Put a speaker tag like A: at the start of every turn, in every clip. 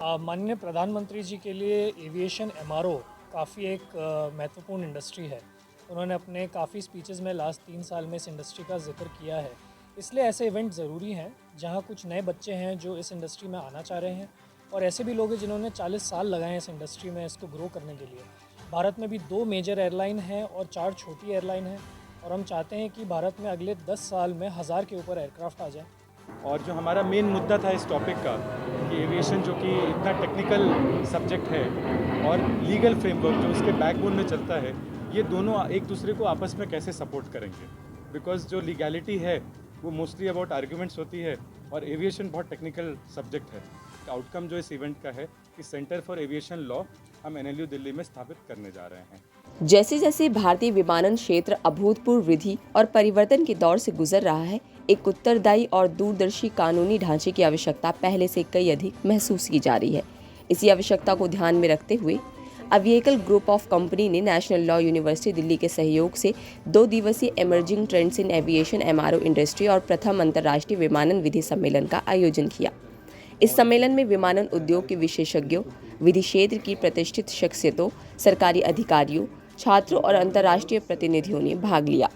A: माननीय प्रधानमंत्री जी के लिए एविएशन एमआरओ काफ़ी एक महत्वपूर्ण इंडस्ट्री है। उन्होंने अपने काफ़ी स्पीचेस में लास्ट 3 साल में इस इंडस्ट्री का जिक्र किया है। इसलिए ऐसे इवेंट ज़रूरी हैं जहां कुछ नए बच्चे हैं जो इस इंडस्ट्री में आना चाह रहे हैं और ऐसे भी लोग हैं जिन्होंने 40 साल लगाए हैं इस इंडस्ट्री में इसको ग्रो करने के लिए। भारत में भी 2 मेजर एयरलाइन हैं और 4 छोटी एयरलाइन हैं और हम चाहते हैं कि भारत में अगले 10 साल में 1000 के ऊपर एयरक्राफ्ट आ जाएँ।
B: और जो हमारा मेन मुद्दा था इस टॉपिक का कि एविएशन जो कि इतना टेक्निकल सब्जेक्ट है और लीगल फ्रेमवर्क जो उसके बैकबोन में चलता है, ये दोनों एक दूसरे को आपस में कैसे सपोर्ट करेंगे। बिकॉज जो लीगैलिटी है वो मोस्टली अबाउट आर्ग्यूमेंट्स होती है और एविएशन बहुत टेक्निकल सब्जेक्ट है। आउटकम जो इस इवेंट का है कि सेंटर फॉर एविएशन लॉ हम एनएलयू दिल्ली में स्थापित करने जा रहे हैं।
C: जैसे जैसे भारतीय विमानन क्षेत्र अभूतपूर्व वृद्धि और परिवर्तन के दौर से गुजर रहा है, एक उत्तरदायी और दूरदर्शी कानूनी ढांचे की आवश्यकता पहले से कई अधिक महसूस की जा रही है। इसी आवश्यकता को ध्यान में रखते हुए अविएकल ग्रुप ऑफ कंपनी ने नेशनल लॉ यूनिवर्सिटी दिल्ली के सहयोग से 2 दिवसीय emerging trends in aviation MRO industry और प्रथम अंतर्राष्ट्रीय विमानन विधि सम्मेलन का आयोजन किया। इस सम्मेलन में विमानन उद्योग के विशेषज्ञों, विधि क्षेत्र की प्रतिष्ठित शख्सियतों, सरकारी अधिकारियों, छात्रों और अंतर्राष्ट्रीय प्रतिनिधियों ने भाग लिया।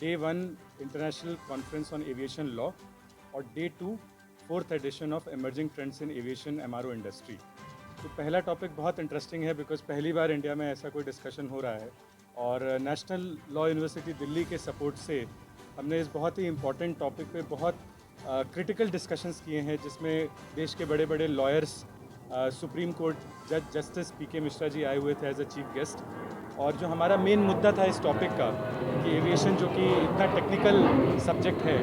B: Day 1 international conference on aviation law और day 2 4th edition of emerging trends in aviation MRO industry. तो पहला टॉपिक बहुत इंटरेस्टिंग है बिकॉज पहली बार इंडिया में ऐसा कोई डिस्कशन हो रहा है और नेशनल लॉ यूनिवर्सिटी दिल्ली के सपोर्ट से हमने इस बहुत ही इम्पॉर्टेंट टॉपिक पे बहुत क्रिटिकल डिस्कशंस किए हैं, जिसमें देश के बड़े बड़े लॉयर्स, सुप्रीम कोर्ट जज जस्टिस पीके मिश्रा जी आए हुए थे एज अ चीफ गेस्ट। और जो हमारा मेन मुद्दा था इस टॉपिक का कि एविएशन जो कि इतना टेक्निकल सब्जेक्ट है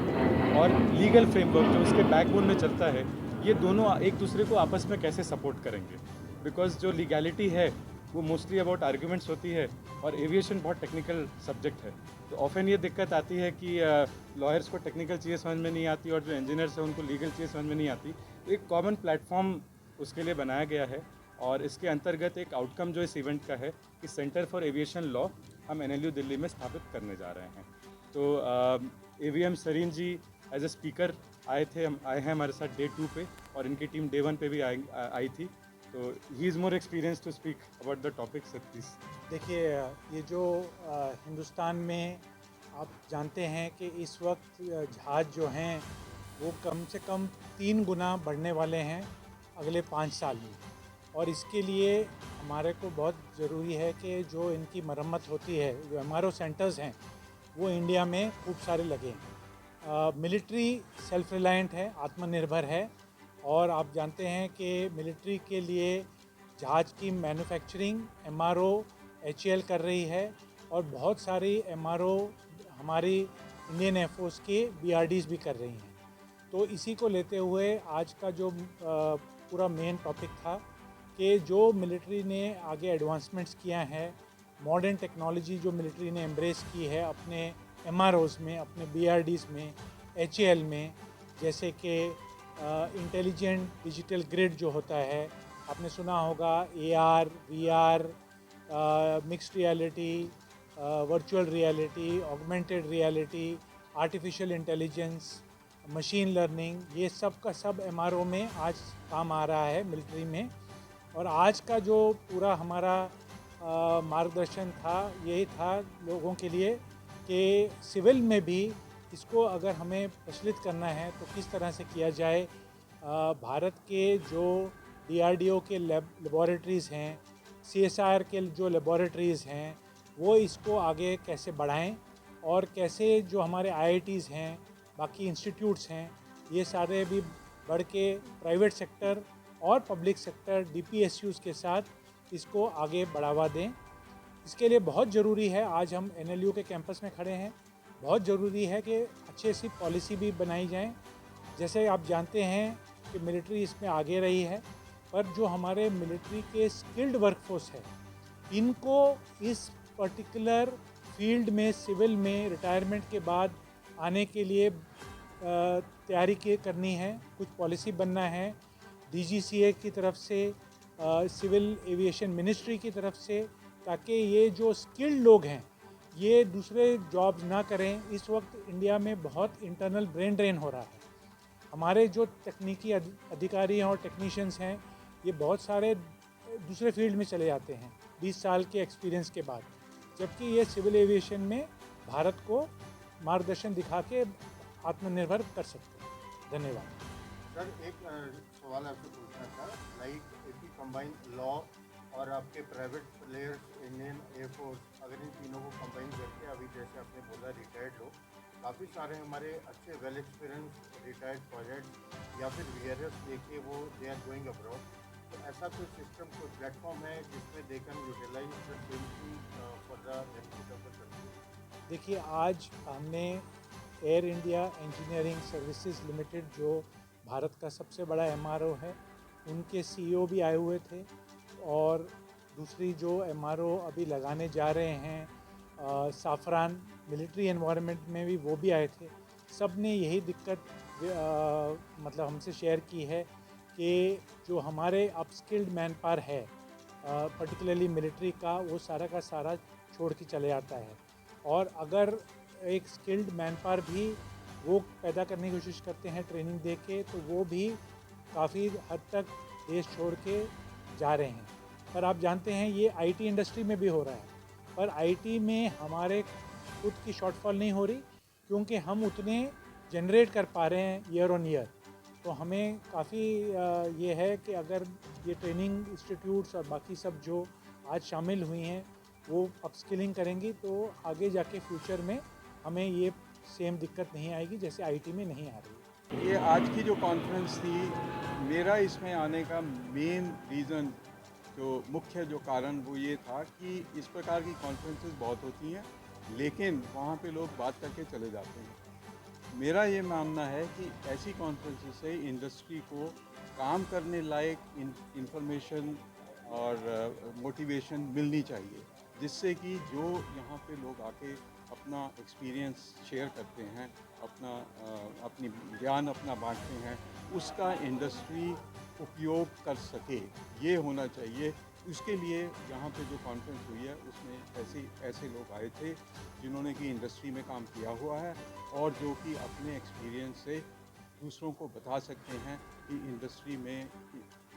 B: और लीगल फ्रेमवर्क जो उसके बैकबोन में चलता है, ये दोनों एक दूसरे को आपस में कैसे सपोर्ट करेंगे। बिकॉज जो लीगैलिटी है वो मोस्टली अबाउट आर्ग्यूमेंट्स होती है और एविएशन बहुत टेक्निकल सब्जेक्ट है। तो ऑफन ये दिक्कत आती है कि लॉयर्स को टेक्निकल चीज़ें समझ में नहीं आती और जो इंजीनियर्स हैं उनको लीगल चीज़ें समझ में नहीं आती। तो एक कॉमन प्लेटफॉर्म उसके लिए बनाया गया है और इसके अंतर्गत एक आउटकम जो इस इवेंट का है कि सेंटर फॉर एविएशन लॉ हम एनएलयू दिल्ली में स्थापित करने जा रहे हैं। तो AVM Sarin ji as a speaker आए हैं हमारे साथ डे 2 पे और इनकी टीम डे 1 पे भी आई थी। तो he is more experience to speak about the topic sir please.
D: देखिए, ये जो हिंदुस्तान में आप जानते हैं कि इस वक्त जहाज़ जो हैं वो कम से कम 3 गुना बढ़ने वाले हैं अगले 5 साल में। और इसके लिए हमारे को बहुत ज़रूरी है कि जो इनकी मरम्मत होती है, जो एमआरओ सेंटर्स हैं वो इंडिया में खूब सारे लगे हैं। मिलिट्री सेल्फ रिलायंट है, आत्मनिर्भर है और आप जानते हैं कि मिलिट्री के लिए जहाज़ की मैन्युफैक्चरिंग एमआरओ एचएएल कर रही है और बहुत सारी एमआरओ हमारी इंडियन एयरफोर्स की बीआरडीज़ भी कर रही हैं। तो इसी को लेते हुए आज का जो पूरा मेन टॉपिक था कि जो मिलिट्री ने आगे एडवांसमेंट्स किया है, मॉडर्न टेक्नोलॉजी जो मिलिट्री ने एम्ब्रेस की है अपने एमआरओज़ में, अपने बीआरडीज़ में, एचएएल में, जैसे कि इंटेलिजेंट डिजिटल ग्रिड जो होता है, आपने सुना होगा AR, VR, mixed reality, virtual reality, augmented reality, artificial intelligence, machine learning, ये सब का सब एमआरओ में आज काम आ रहा है मिलिट्री में। और आज का जो पूरा हमारा मार्गदर्शन था, यही था लोगों के लिए कि सिविल में भी इसको अगर हमें प्रचलित करना है तो किस तरह से किया जाए। भारत के जो डीआरडीओ के लेबॉरेटरीज़ हैं, सीएसआईआर के जो लेबॉरेटरीज़ हैं, वो इसको आगे कैसे बढ़ाएं और कैसे जो हमारे आईआईटीज़ हैं, बाकी इंस्टीट्यूट्स हैं, ये सारे भी बढ़ के प्राइवेट सेक्टर और पब्लिक सेक्टर डीपीएसयूज़ के साथ इसको आगे बढ़ावा दें। इसके लिए बहुत ज़रूरी है, आज हम एनएलयू के कैंपस में खड़े हैं, बहुत ज़रूरी है कि अच्छी सी पॉलिसी भी बनाई जाए। जैसे आप जानते हैं कि मिलिट्री इसमें आगे रही है, पर जो हमारे मिलिट्री के स्किल्ड वर्कफोर्स है, इनको इस पर्टिकुलर फील्ड में, सिविल में रिटायरमेंट के बाद आने के लिए तैयारी करनी है, कुछ पॉलिसी बनना है डीजीसीए की तरफ से, सिविल एविएशन मिनिस्ट्री की तरफ से, ताकि ये जो स्किल्ड लोग हैं ये दूसरे जॉब्स ना करें। इस वक्त इंडिया में बहुत इंटरनल ब्रेन ड्रेन हो रहा है। हमारे जो तकनीकी अधिकारी हैं और टेक्नीशियंस हैं, ये बहुत सारे दूसरे फील्ड में चले जाते हैं 20 साल के एक्सपीरियंस के बाद, जबकि ये सिविल एविएशन में भारत को मार्गदर्शन दिखा के आत्मनिर्भर कर सकते हैं। धन्यवाद।
E: सर, एक सवाल आपसे पूछना था, like if you combine law और आपके प्राइवेट प्लेयर्स, इंडियन एयरफोर्स, अगर इन तीनों को कंबाइन करके, अभी जैसे आपने बोला रिटायर्ड लोग, काफ़ी सारे हमारे अच्छे वेल एक्सपीरियंस रिटायर्ड प्रोजेक्ट या फिर वीआरएस लेके वो दे आर गोइंग अब्रॉड, तो ऐसा कोई सिस्टम, कोई प्लेटफॉर्म है जिसमें they can utilise the same for the benefit of the country?
D: देखिए, आज हमने Air India engineering services limited, जो भारत का सबसे बड़ा एमआरओ है, उनके सीईओ भी आए हुए थे, और दूसरी जो एमआरओ अभी लगाने जा रहे हैं साफरान मिलिट्री एनवायरनमेंट में भी, वो भी आए थे। सब ने यही दिक्कत मतलब हमसे शेयर की है कि जो हमारे अपस्किल्ड मैन पावर है, पर्टिकुलरली मिलिट्री का, वो सारा का सारा छोड़ के चले जाता है, और अगर एक स्किल्ड मैन पावर भी वो पैदा करने की कोशिश करते हैं ट्रेनिंग दे के, तो वो भी काफ़ी हद तक देश छोड़ के जा रहे हैं। पर आप जानते हैं ये आईटी इंडस्ट्री में भी हो रहा है, पर आईटी में हमारे खुद की शॉर्टफॉल नहीं हो रही, क्योंकि हम उतने जनरेट कर पा रहे हैं ईयर ऑन ईयर। तो हमें काफ़ी ये है कि अगर ये ट्रेनिंग इंस्टीट्यूट्स और बाकी सब जो आज शामिल हुई हैं वो अपस्किलिंग करेंगी, तो आगे जाके फ्यूचर में हमें ये सेम दिक्कत नहीं आएगी जैसे आईटी में नहीं आ रही है।
F: ये आज की जो कॉन्फ्रेंस थी, मेरा इसमें आने का मेन रीज़न, जो मुख्य जो कारण वो ये था कि इस प्रकार की कॉन्फ्रेंसेस बहुत होती हैं, लेकिन वहाँ पे लोग बात करके चले जाते हैं। मेरा ये मानना है कि ऐसी कॉन्फ्रेंसेस से इंडस्ट्री को काम करने लायक इंफॉर्मेशन और मोटिवेशन मिलनी चाहिए, जिससे कि जो यहाँ पे लोग आके अपना एक्सपीरियंस शेयर करते हैं, अपनी ज्ञान अपना बांटते हैं, उसका इंडस्ट्री उपयोग कर सके, ये होना चाहिए। उसके लिए यहाँ पे जो कॉन्फ्रेंस हुई है उसमें ऐसे लोग आए थे जिन्होंने कि इंडस्ट्री में काम किया हुआ है और जो कि अपने एक्सपीरियंस से दूसरों को बता सकते हैं कि इंडस्ट्री में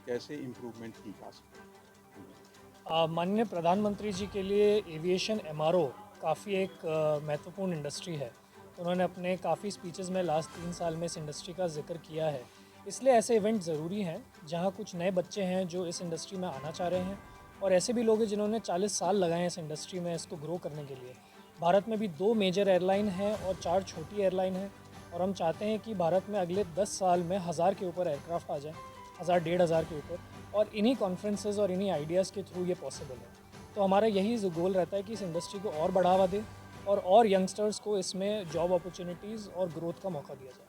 F: कैसे इम्प्रूवमेंट की जा सकती है।
A: माननीय प्रधानमंत्री जी के लिए एविएशन एमआरओ काफ़ी एक महत्वपूर्ण इंडस्ट्री है। उन्होंने अपने काफ़ी स्पीचेस में लास्ट 3 साल में इस इंडस्ट्री का जिक्र किया है। इसलिए ऐसे इवेंट ज़रूरी हैं जहां कुछ नए बच्चे हैं जो इस इंडस्ट्री में आना चाह रहे हैं, और ऐसे भी लोग हैं जिन्होंने 40 साल लगाए हैं इस इंडस्ट्री में इसको ग्रो करने के लिए। भारत में भी 2 मेजर एयरलाइन हैं और 4 छोटी एयरलाइन हैं, और हम चाहते हैं कि भारत में अगले 10 साल में 1000 के ऊपर एयरक्राफ्ट आ जाएँ, 1000-1500 के ऊपर, और इन्हीं कॉन्फ्रेंसेस और इन्हीं आइडियाज़ के थ्रू ये पॉसिबल है। तो हमारा यही गोल रहता है कि इस इंडस्ट्री को और बढ़ावा दें और यंगस्टर्स को इसमें जॉब अपॉर्चुनिटीज़ और ग्रोथ का मौका दिया जाए।